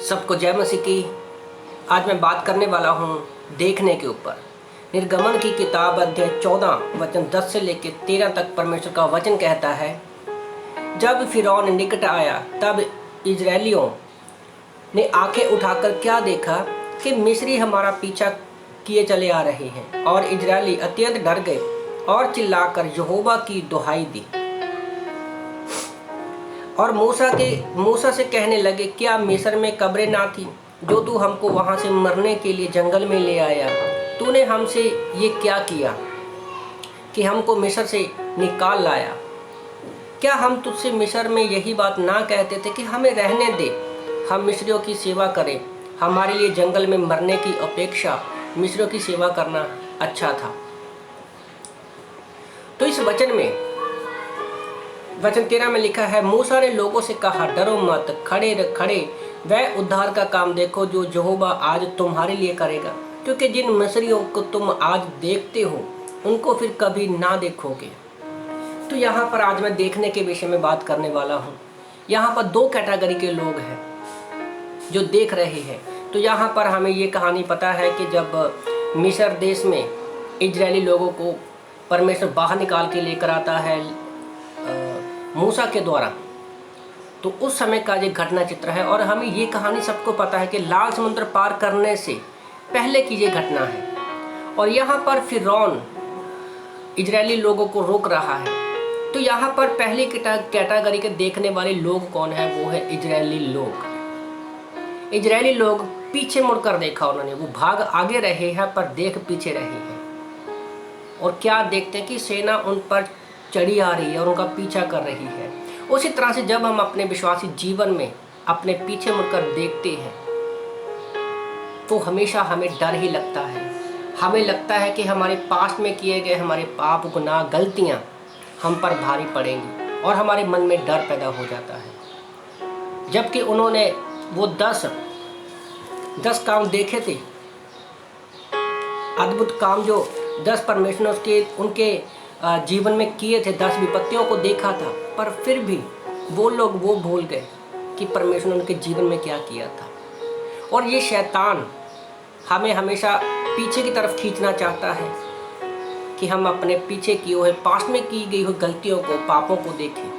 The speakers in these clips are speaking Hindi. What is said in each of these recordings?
सबको जय मसीह की। आज मैं बात करने वाला हूँ देखने के ऊपर। निर्गमन की किताब अध्याय 14 वचन 10 से लेकर 13 तक परमेश्वर का वचन कहता है, जब फिरौन निकट आया तब इजरायलियों ने आंखें उठाकर क्या देखा कि मिस्री हमारा पीछा किए चले आ रहे हैं, और इजरायली अत्यंत डर गए और चिल्लाकर यहोवा की दुहाई दी और मूसा से कहने लगे, क्या मिस्र में कब्रें ना थी जो तू हमको वहां से मरने के लिए जंगल में ले आया? तूने हमसे ये क्या किया कि हमको मिस्र से निकाल लाया? क्या हम तुझसे मिस्र में यही बात ना कहते थे कि हमें रहने दे, हम मिस्रियों की सेवा करें? हमारे लिए जंगल में मरने की अपेक्षा मिस्रियों की सेवा करना अच्छा था। तो इस वचन 13 में लिखा है, मूसा ने लोगों से कहा, डरो मत, खड़े वह उद्धार का काम देखो जो यहोवा आज तुम्हारे लिए करेगा, क्योंकि जिन मिस्रियों को तुम आज देखते हो उनको फिर कभी ना देखोगे। तो यहाँ पर आज मैं देखने के विषय में बात करने वाला हूँ। यहाँ पर दो कैटेगरी के लोग हैं जो देख रहे हैं। तो यहाँ पर हमें ये कहानी पता है कि जब मिस्र देश में इजरायली लोगों को परमेश्वर बाहर निकाल के लेकर आता है मूसा के द्वारा, तो उस समय का ये घटना चित्र है। और हमें ये कहानी सबको पता है कि लाल समुद्र पार करने से पहले की ये घटना है। और यहाँ पर फिरौन इजरायली लोगों को रोक रहा है। तो यहाँ पर पहली कैटेगरी के देखने वाले लोग कौन है? वो है इजरायली लोग। इजरायली लोग पीछे मुड़कर देखा उन्होंने, वो भाग आगे रहे हैं पर देख पीछे रहे हैं। और क्या देखते हैं कि सेना उन पर चढ़ी आ रही है और उनका पीछा कर रही है। उसी तरह से जब हम अपने विश्वासी जीवन में अपने पीछे मुड़कर देखते हैं तो हमेशा हमें डर ही लगता है। हमें लगता है कि हमारे पास्ट में किए गए हमारे पाप, गुनाह, गलतियां हम पर भारी पड़ेंगी और हमारे मन में डर पैदा हो जाता है। जबकि उन्होंने वो 10 काम देखे थे, अद्भुत काम जो 10 परमेश्वर के उनके जीवन में किए थे, 10 विपत्तियों को देखा था, पर फिर भी वो लोग वो भूल गए कि परमेश्वर ने उनके जीवन में क्या किया था। और ये शैतान हमें हमेशा पीछे की तरफ खींचना चाहता है कि हम अपने पीछे किए हुए पास्ट में की गई हुई गलतियों को, पापों को देखें।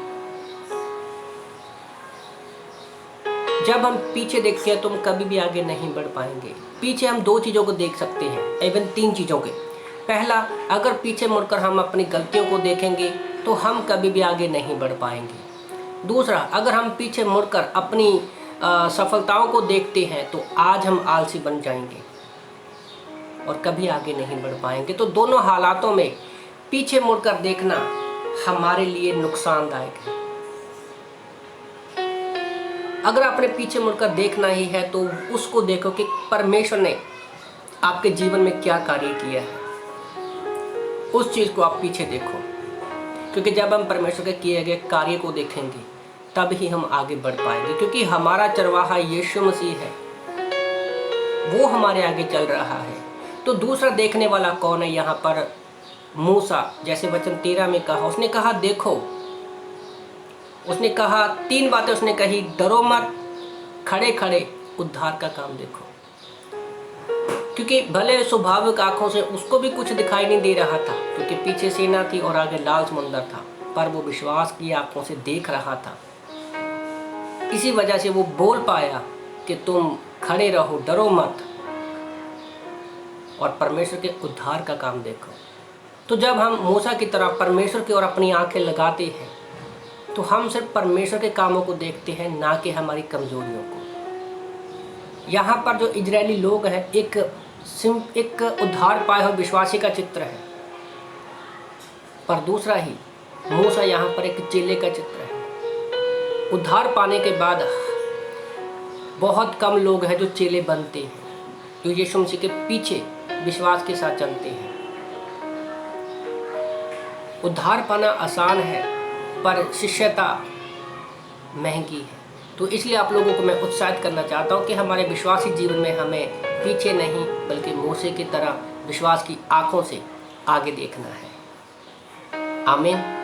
जब हम पीछे देखते हैं तो हम कभी भी आगे नहीं बढ़ पाएंगे। पीछे हम 2 चीज़ों को देख सकते हैं, इवन 3 चीज़ों के। पहला, अगर पीछे मुड़कर हम अपनी गलतियों को देखेंगे तो हम कभी भी आगे नहीं बढ़ पाएंगे। दूसरा, अगर हम पीछे मुड़कर अपनी सफलताओं को देखते हैं तो आज हम आलसी बन जाएंगे और कभी आगे नहीं बढ़ पाएंगे। तो दोनों हालातों में पीछे मुड़कर देखना हमारे लिए नुकसानदायक है। अगर आपने पीछे मुड़कर देखना ही है तो उसको देखो कि परमेश्वर ने आपके जीवन में क्या कार्य किया है, उस चीज़ को आप पीछे देखो। क्योंकि जब हम परमेश्वर के किए गए कार्य को देखेंगे तब ही हम आगे बढ़ पाएंगे, क्योंकि हमारा चरवाहा यीशु मसीह है, वो हमारे आगे चल रहा है। तो दूसरा देखने वाला कौन है? यहाँ पर मूसा, जैसे वचन 13 में कहा, उसने कहा देखो, उसने कहा 3 बातें उसने कही, डरो मत, खड़े उद्धार का काम देखो। क्योंकि भले स्वाभाविक आंखों से उसको भी कुछ दिखाई नहीं दे रहा था, क्योंकि पीछे सेना थी और आगे लाल समुद्र था, पर वो विश्वास की आंखों से देख रहा था। इसी वजह से वो बोल पाया कि तुम खड़े रहो, डरो मत और परमेश्वर के उद्धार का काम देखो। तो जब हम मूसा की तरह परमेश्वर की ओर अपनी आंखें लगाते हैं तो हम सिर्फ परमेश्वर के कामों को देखते हैं, ना कि हमारी कमजोरियों को। यहाँ पर जो इजरायली लोग हैं एक उद्धार पाए हुए विश्वासी का चित्र है, पर दूसरा ही मूसा यहाँ पर एक चेले का चित्र है। उद्धार पाने के बाद बहुत कम लोग हैं जो चेले बनते हैं, जो यीशु मसीह के पीछे विश्वास के साथ चलते हैं। उद्धार पाना आसान है पर शिष्यता महंगी है। तो इसलिए आप लोगों को मैं उत्साहित करना चाहता हूँ कि हमारे विश्वासी जीवन में हमें पीछे नहीं बल्कि मूसे की तरह विश्वास की आंखों से आगे देखना है। आमीन।